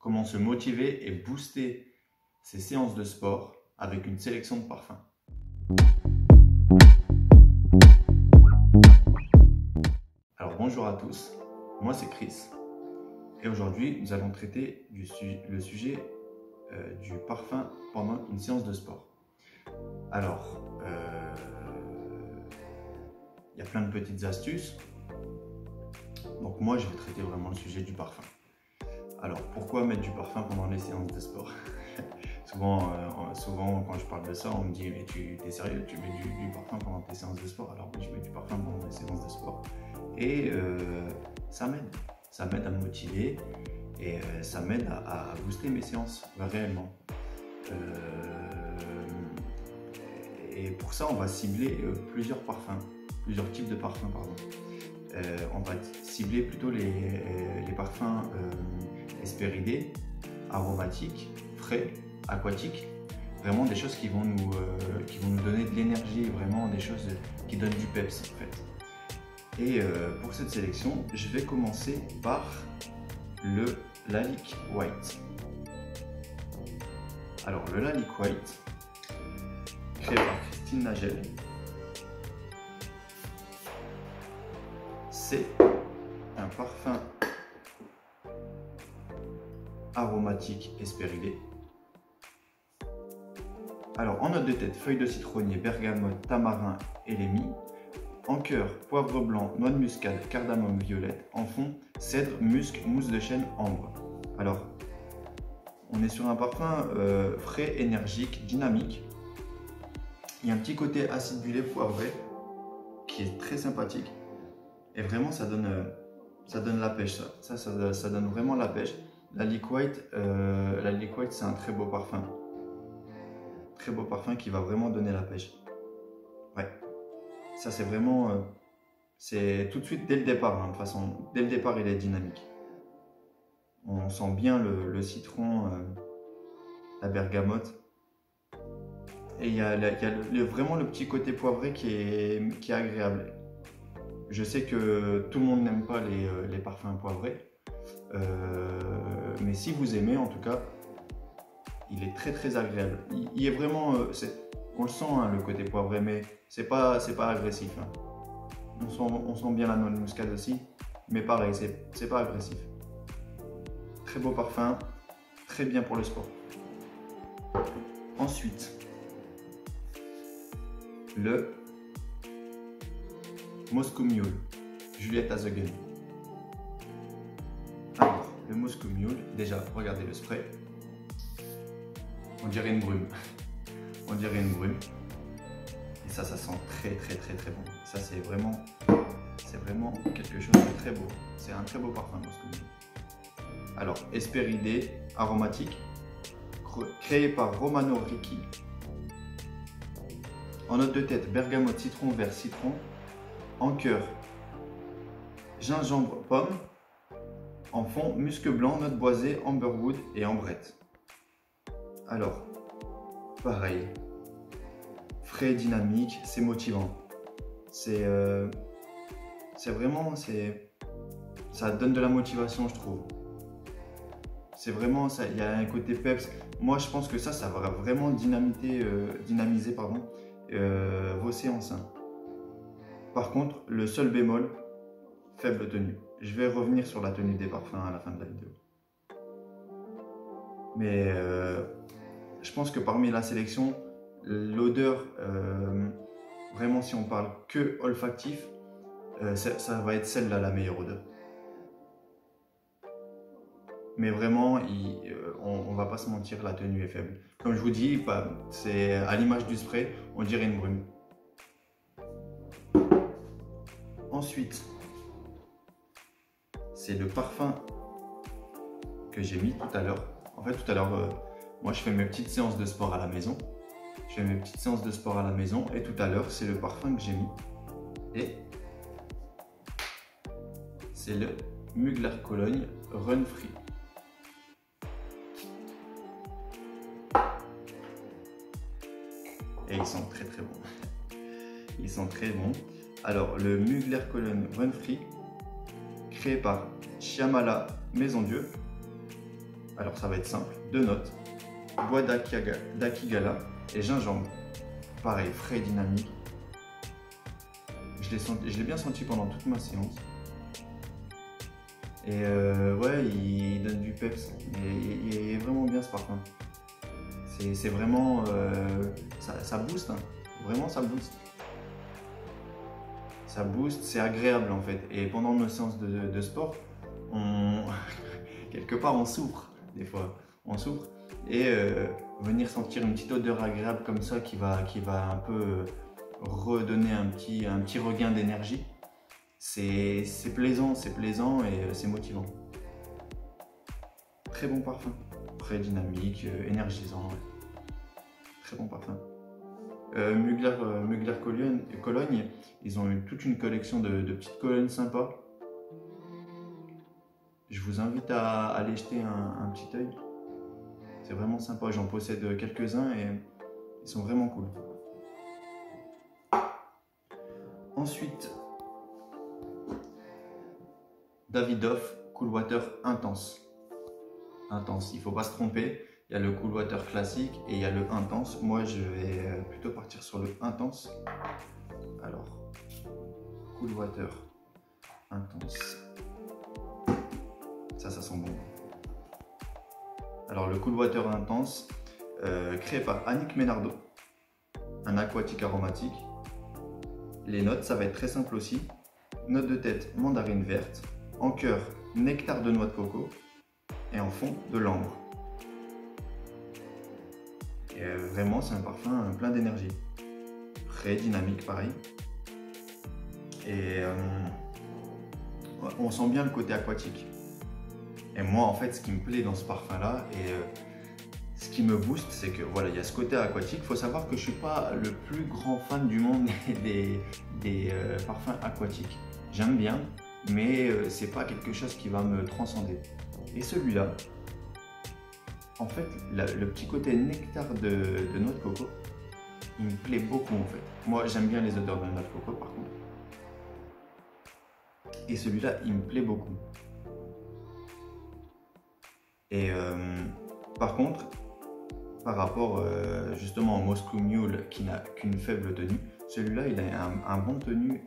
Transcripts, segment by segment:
comment se motiver et booster ses séances de sport avec une sélection de parfums. Alors bonjour à tous, moi c'est Chris et aujourd'hui nous allons traiter le sujet du parfum pendant une séance de sport. Alors, il y a plein de petites astuces. Donc moi je vais traiter vraiment le sujet du parfum. Alors pourquoi mettre du parfum pendant les séances de sport? souvent quand je parle de ça, on me dit mais tu es sérieux, tu mets du parfum pendant tes séances de sport? Alors oui, je mets du parfum pendant les séances de sport. Et ça m'aide à me motiver et ça m'aide à booster mes séances réellement. Et pour ça, on va cibler plusieurs types de parfums, pardon. On va cibler plutôt les parfums hespéridés, aromatiques, frais, aquatiques. Vraiment des choses qui vont nous donner de l'énergie, vraiment des choses qui donnent du peps en fait. Et pour cette sélection, je vais commencer par le Lalique White. Alors le Lalique White, créé par Christine Nagel, c'est un parfum aromatique hespéridé. Alors en note de tête, feuilles de citronnier, bergamote, tamarin et lémie. En cœur, poivre blanc, noix de muscade, cardamome, violette. En fond, cèdre, musc, mousse de chêne, ambre. Alors, on est sur un parfum frais, énergique, dynamique. Il y a un petit côté acidulé, poivré, qui est très sympathique. Et vraiment, ça donne la pêche. Ça donne vraiment la pêche. Lalique White, c'est un très beau parfum. Très beau parfum qui va vraiment donner la pêche. Ouais. Ça c'est vraiment, c'est tout de suite dès le départ, hein, de toute façon, dès le départ il est dynamique. On sent bien le citron, la bergamote. Et il y a vraiment le petit côté poivré qui est agréable. Je sais que tout le monde n'aime pas les parfums poivrés, mais si vous aimez en tout cas, il est très très agréable. Il est vraiment, on le sent hein, le côté poivré, mais c'est pas agressif. Hein. On sent bien la noix de muscade aussi, mais pareil, c'est pas agressif. Très beau parfum, très bien pour le sport. Ensuite, le Moscow Mule, Juliette Azegen. Alors, le Moscow Mule, déjà, regardez le spray. On dirait une brume. On dirait une brume. Et ça sent très bon. Ça c'est vraiment quelque chose de très beau. C'est un très beau parfum Moscow Mule. Alors, hespéridé, aromatique, créé par Romano Ricci. En note de tête, bergamote, citron vert, citron. En cœur, gingembre, pomme. En fond, musc blanc, note boisée, amberwood et ambrette. Alors, pareil, frais, dynamique, c'est motivant. C'est vraiment, ça donne de la motivation, je trouve. C'est vraiment, il y a un côté peps. Moi, je pense que ça va vraiment dynamiser vos séances. Hein. Par contre, le seul bémol, faible tenue. Je vais revenir sur la tenue des parfums à la fin de la vidéo. Mais je pense que parmi la sélection, l'odeur, vraiment si on parle que olfactif, ça va être celle-là la meilleure odeur. Mais vraiment, on va pas se mentir, la tenue est faible. Comme je vous dis, c'est à l'image du spray, on dirait une brume. Ensuite, c'est le parfum que j'ai mis tout à l'heure. En fait, tout à l'heure, moi je fais mes petites séances de sport à la maison. Et tout à l'heure, c'est le parfum que j'ai mis. Et c'est le Mugler Cologne Run Free. Et ils sont très bons. Ils sont très bons. Alors, le Mugler Cologne Run Free, créé par Shyamala Maison Dieu. Alors ça va être simple, 2 notes, bois d'Akigala et gingembre. Pareil, frais et dynamique. Je l'ai bien senti pendant toute ma séance. Et ouais, il donne du peps. Il est vraiment bien ce parfum. C'est vraiment... ça booste, hein. Vraiment ça booste. Ça booste, c'est agréable en fait. Et pendant nos séances de sport, quelque part on souffre, des fois. On souffre. Et venir sentir une petite odeur agréable comme ça qui va un peu redonner un petit regain d'énergie, c'est plaisant et c'est motivant. Très bon parfum, très dynamique, énergisant, très bon parfum. Mugler Cologne, ils ont eu toute une collection de petites colognes sympas. Je vous invite à aller jeter un petit œil. C'est vraiment sympa, j'en possède quelques-uns et ils sont vraiment cool. Ensuite, Davidoff Cool Water Intense. Intense, il ne faut pas se tromper. Il y a le Cool Water classique et il y a le Intense. Moi, je vais plutôt partir sur le Intense. Alors, Cool Water Intense. Ça sent bon. Alors, le Cool Water Intense, créé par Annick Ménardo, un aquatique aromatique. Les notes, ça va être très simple aussi. Note de tête, mandarine verte. En cœur, nectar de noix de coco. Et en fond, de l'ambre. Et vraiment, c'est un parfum plein d'énergie. Très dynamique, pareil. Et on sent bien le côté aquatique. Et moi, en fait, ce qui me plaît dans ce parfum-là, et ce qui me booste, c'est que voilà, il y a ce côté aquatique. Il faut savoir que je ne suis pas le plus grand fan du monde des parfums aquatiques. J'aime bien, mais c'est pas quelque chose qui va me transcender. Et celui-là, en fait, le petit côté nectar de noix de coco, il me plaît beaucoup en fait. Moi, j'aime bien les odeurs de noix de coco par contre. Et celui-là, il me plaît beaucoup. Et par contre, par rapport justement au Moscow Mule qui n'a qu'une faible tenue, celui-là, il a un bon tenue,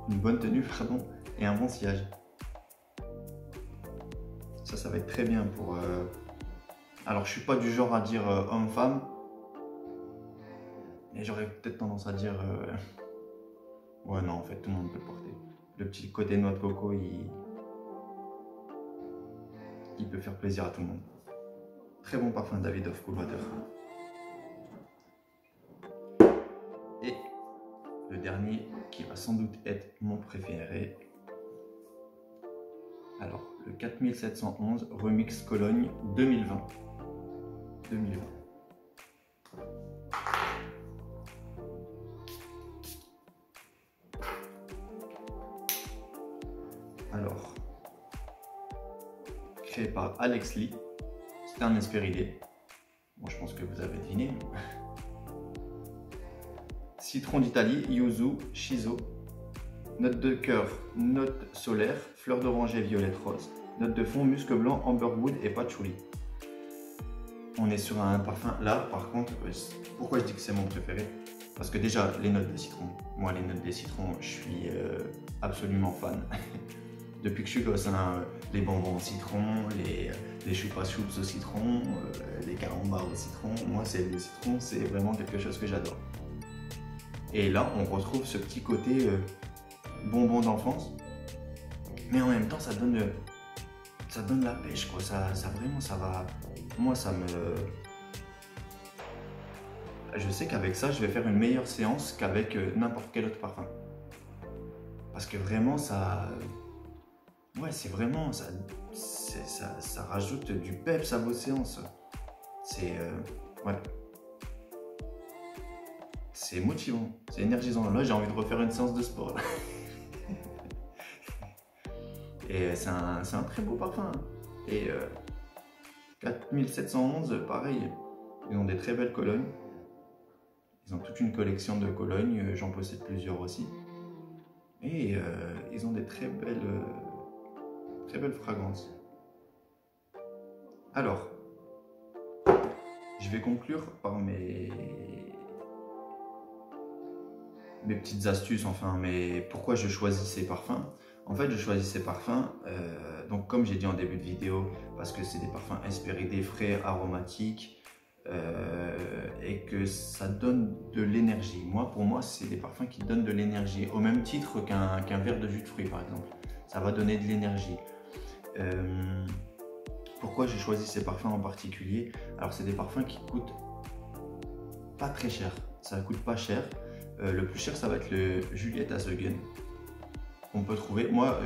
une bonne tenue, pardon, et un bon sillage. Ça va être très bien pour... Alors, je suis pas du genre à dire homme-femme, mais j'aurais peut-être tendance à dire... Ouais, non, en fait, tout le monde peut le porter. Le petit côté noix de coco, il peut faire plaisir à tout le monde. Très bon parfum Davidoff Cool Water. Et le dernier, qui va sans doute être mon préféré. Alors, le 4711 Remix Cologne 2020. Alors, créé par Alex Lee, c'est un Hespéridé. Bon, je pense que vous avez deviné. Citron d'Italie, yuzu, shiso. Note de cœur, note solaire, fleur d'oranger, violette, rose. Note de fond, musc blanc, amberwood et patchouli. On est sur un parfum, là par contre, pourquoi je dis que c'est mon préféré? Parce que déjà, les notes de citron. Moi, les notes des citrons, je suis absolument fan. Depuis que je suis gosse, hein, les bonbons au citron, les chupa chups au citron, les carambars au citron. Moi, le citron, c'est vraiment quelque chose que j'adore. Et là, on retrouve ce petit côté bonbon d'enfance, mais en même temps, ça donne la pêche, quoi. Vraiment, ça va. Moi, ça me. Je sais qu'avec ça, je vais faire une meilleure séance qu'avec n'importe quel autre parfum. Parce que vraiment, ça. Ouais, c'est vraiment. Ça rajoute du peps à vos séances. C'est. Ouais. C'est motivant, c'est énergisant. Là, j'ai envie de refaire une séance de sport. Et c'est un très beau parfum. Et 4711, pareil, ils ont des très belles colognes. Ils ont toute une collection de colognes, j'en possède plusieurs aussi. Et ils ont des très belles fragrances. Alors, je vais conclure par mes petites astuces, enfin, mais pourquoi je choisis ces parfums. En fait, je choisis ces parfums, donc comme j'ai dit en début de vidéo, parce que c'est des parfums inspirés des frais, aromatiques, et que ça donne de l'énergie. Pour moi, c'est des parfums qui donnent de l'énergie, au même titre qu'un verre de jus de fruits, par exemple. Ça va donner de l'énergie. Pourquoi j'ai choisi ces parfums en particulier? Alors, c'est des parfums qui coûtent pas très cher. Ça coûte pas cher. Le plus cher, ça va être le Juliette Azeugen. On peut trouver, moi,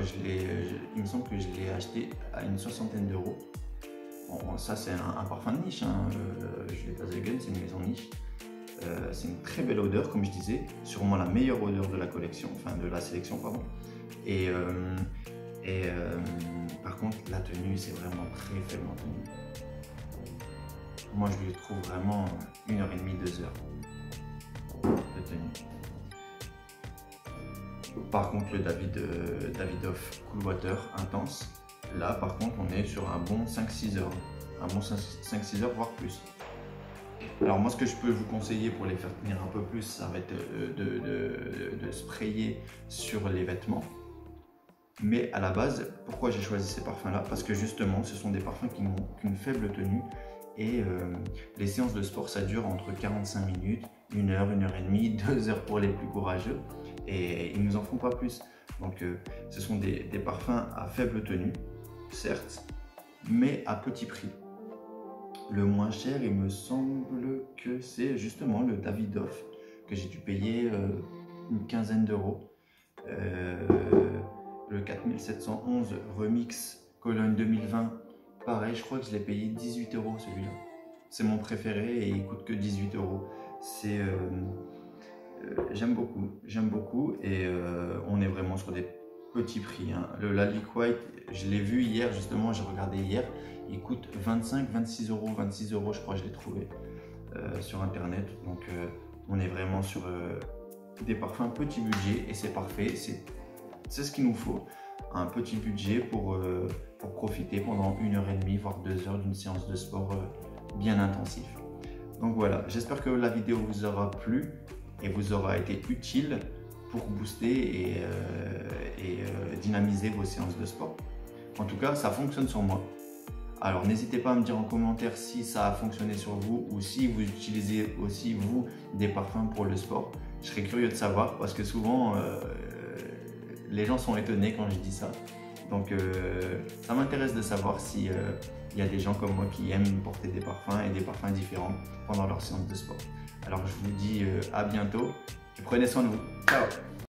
il me semble que je l'ai acheté à une 60aine d'euros. Bon, ça, c'est un parfum de niche. Juliette Azeugen, c'est une maison niche. C'est une très belle odeur, comme je disais, sûrement la meilleure odeur de la collection, enfin de la sélection, pardon. Et par contre, la tenue, c'est vraiment très faiblement tenue. Moi, je lui trouve vraiment 1h30, 2 heures de tenue. Par contre, le Davidoff Cool Water Intense, là, par contre, on est sur un bon 5-6 heures. Un bon 5-6 heures, voire plus. Alors moi, ce que je peux vous conseiller pour les faire tenir un peu plus, ça va être de sprayer sur les vêtements. Mais à la base, pourquoi j'ai choisi ces parfums-là? Parce que justement, ce sont des parfums qui n'ont qu'une faible tenue. Et les séances de sport, ça dure entre 45 minutes, 1 heure, 1h30, 2 heures pour les plus courageux. Et ils ne nous en font pas plus. Donc ce sont des parfums à faible tenue, certes, mais à petit prix. Le moins cher, il me semble que c'est justement le Davidoff, que j'ai dû payer une quinzaine d'euros. Le 4711 Remix Cologne 2020, pareil, je crois que je l'ai payé 18 euros celui-là. C'est mon préféré et il coûte que 18 euros. J'aime beaucoup et on est vraiment sur des petits prix. Le Lalique White, je l'ai vu hier justement, j'ai regardé hier, il coûte 26 euros je crois que je l'ai trouvé sur internet. Donc on est vraiment sur des parfums petit budget et c'est parfait, c'est ce qu'il nous faut. Un petit budget pour profiter pendant 1h30 voire 2 heures d'une séance de sport bien intensive. Donc voilà, j'espère que la vidéo vous aura plu et vous aura été utile pour booster et dynamiser vos séances de sport. En tout cas, ça fonctionne sur moi. Alors n'hésitez pas à me dire en commentaire si ça a fonctionné sur vous ou si vous utilisez aussi vous des parfums pour le sport. Je serais curieux de savoir parce que souvent les gens sont étonnés quand je dis ça. Donc ça m'intéresse de savoir si il y a des gens comme moi qui aiment porter des parfums et des parfums différents pendant leur séance de sport. Alors je vous dis à bientôt et prenez soin de vous. Ciao!